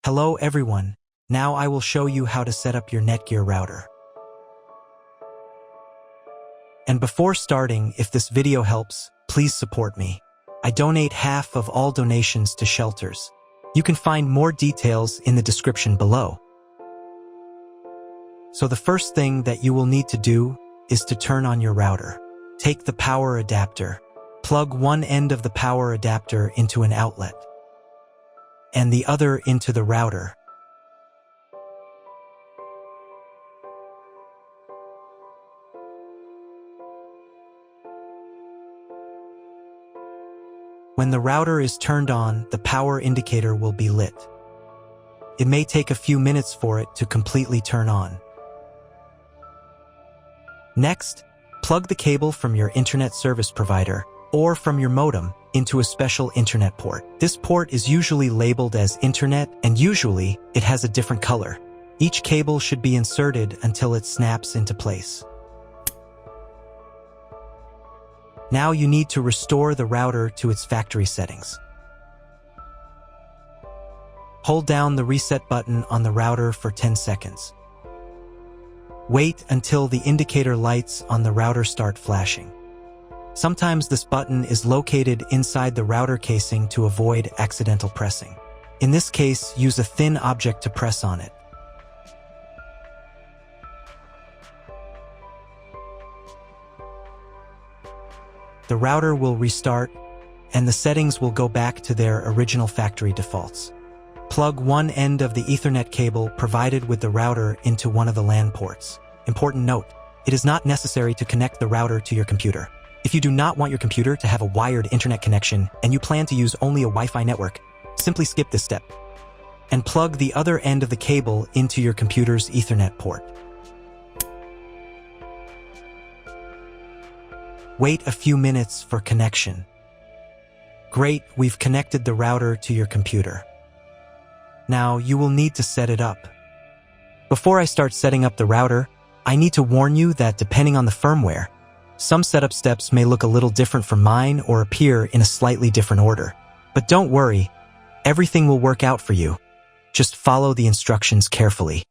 Hello everyone, now I will show you how to set up your NETGEAR router. And before starting, if this video helps, please support me. I donate half of all donations to shelters. You can find more details in the description below. So the first thing that you will need to do is to turn on your router. Take the power adapter. Plug one end of the power adapter into an outlet and the other into the router. When the router is turned on, the power indicator will be lit. It may take a few minutes for it to completely turn on. Next, plug the cable from your internet service provider or from your modem into a special internet port. This port is usually labeled as internet, and usually it has a different color. Each cable should be inserted until it snaps into place. Now you need to restore the router to its factory settings. Hold down the reset button on the router for 10 seconds. Wait until the indicator lights on the router start flashing. Sometimes this button is located inside the router casing to avoid accidental pressing. In this case, use a thin object to press on it. The router will restart, and the settings will go back to their original factory defaults. Plug one end of the Ethernet cable provided with the router into one of the LAN ports. Important note, it is not necessary to connect the router to your computer. If you do not want your computer to have a wired internet connection and you plan to use only a Wi-Fi network, simply skip this step and plug the other end of the cable into your computer's Ethernet port. Wait a few minutes for connection. Great, we've connected the router to your computer. Now you will need to set it up. Before I start setting up the router, I need to warn you that depending on the firmware, some setup steps may look a little different from mine or appear in a slightly different order. But don't worry, everything will work out for you. Just follow the instructions carefully.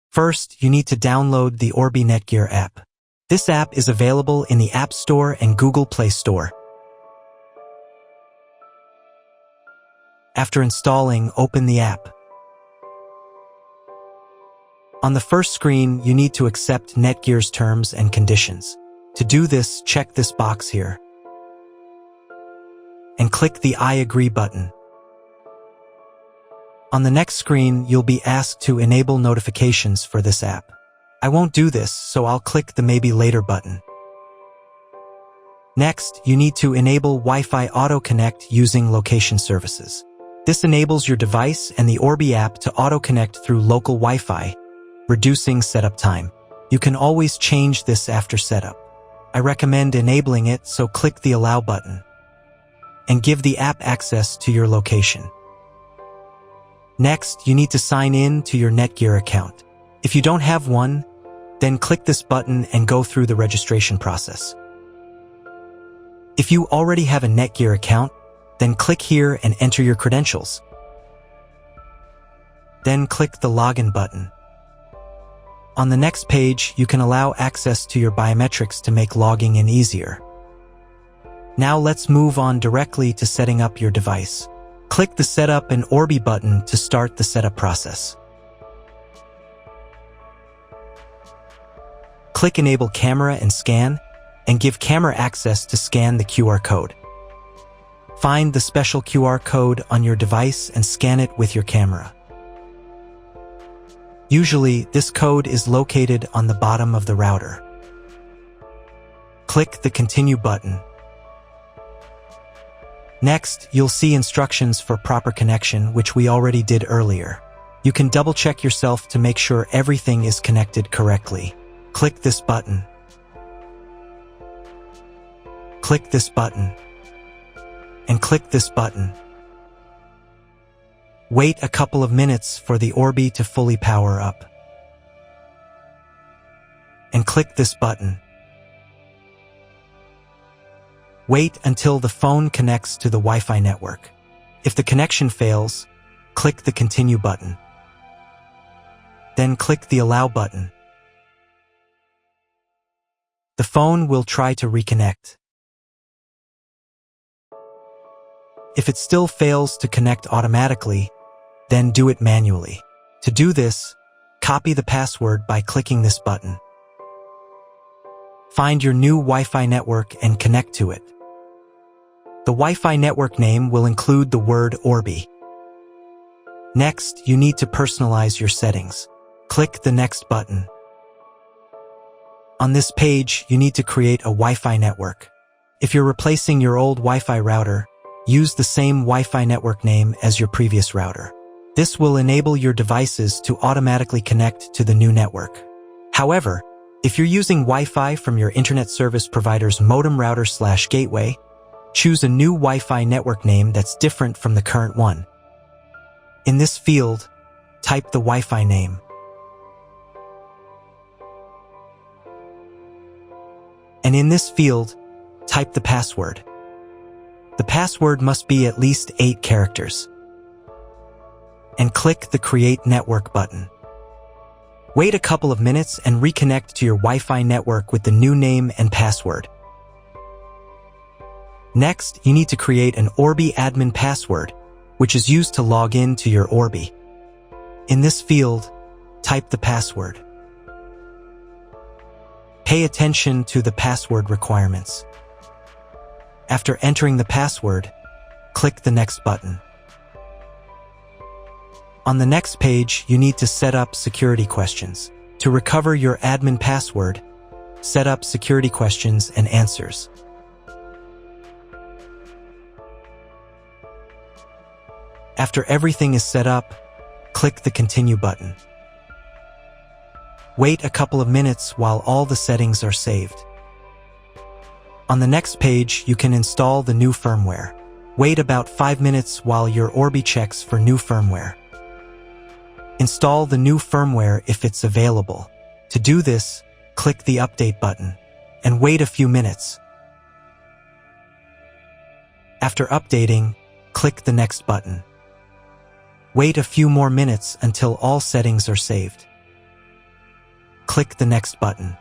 First, you need to download the Orbi NETGEAR app. This app is available in the App Store and Google Play Store. After installing, open the app. On the first screen, you need to accept NETGEAR's terms and conditions. To do this, check this box here and click the I agree button. On the next screen, you'll be asked to enable notifications for this app. I won't do this, so I'll click the Maybe Later button. Next, you need to enable Wi-Fi Auto Connect using location services. This enables your device and the Orbi app to auto-connect through local Wi-Fi, reducing setup time. You can always change this after setup. I recommend enabling it, so click the Allow button and give the app access to your location. Next, you need to sign in to your NETGEAR account. If you don't have one, then click this button and go through the registration process. If you already have a NETGEAR account, then click here and enter your credentials. Then click the Login button. On the next page, you can allow access to your biometrics to make logging in easier. Now let's move on directly to setting up your device. Click the Setup and Orbi button to start the setup process. Click Enable Camera and Scan, and give camera access to scan the QR code. Find the special QR code on your device and scan it with your camera. Usually, this code is located on the bottom of the router. Click the Continue button. Next, you'll see instructions for proper connection, which we already did earlier. You can double-check yourself to make sure everything is connected correctly. Click this button. Click this button. And click this button. Wait a couple of minutes for the Orbi to fully power up. And click this button. Wait until the phone connects to the Wi-Fi network. If the connection fails, click the Continue button. Then click the Allow button. The phone will try to reconnect. If it still fails to connect automatically, then do it manually. To do this, copy the password by clicking this button. Find your new Wi-Fi network and connect to it. The Wi-Fi network name will include the word Orbi. Next, you need to personalize your settings. Click the Next button. On this page, you need to create a Wi-Fi network. If you're replacing your old Wi-Fi router, use the same Wi-Fi network name as your previous router. This will enable your devices to automatically connect to the new network. However, if you're using Wi-Fi from your internet service provider's modem router/gateway, choose a new Wi-Fi network name that's different from the current one. In this field, type the Wi-Fi name. And in this field, type the password. The password must be at least 8 characters. And click the Create Network button. Wait a couple of minutes and reconnect to your Wi-Fi network with the new name and password. Next, you need to create an Orbi admin password, which is used to log in to your Orbi. In this field, type the password. Pay attention to the password requirements. After entering the password, click the Next button. On the next page, you need to set up security questions. To recover your admin password, set up security questions and answers. After everything is set up, click the Continue button. Wait a couple of minutes while all the settings are saved. On the next page, you can install the new firmware. Wait about 5 minutes while your Orbi checks for new firmware. Install the new firmware if it's available. To do this, click the Update button and wait a few minutes. After updating, click the Next button. Wait a few more minutes until all settings are saved. Click the Next button.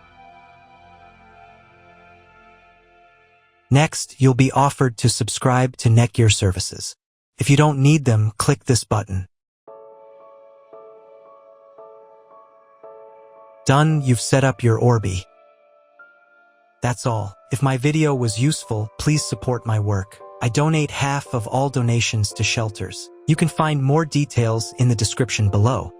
Next, you'll be offered to subscribe to NETGEAR services. If you don't need them, click this button. Done, you've set up your Orbi. That's all. If my video was useful, please support my work. I donate half of all donations to shelters. You can find more details in the description below.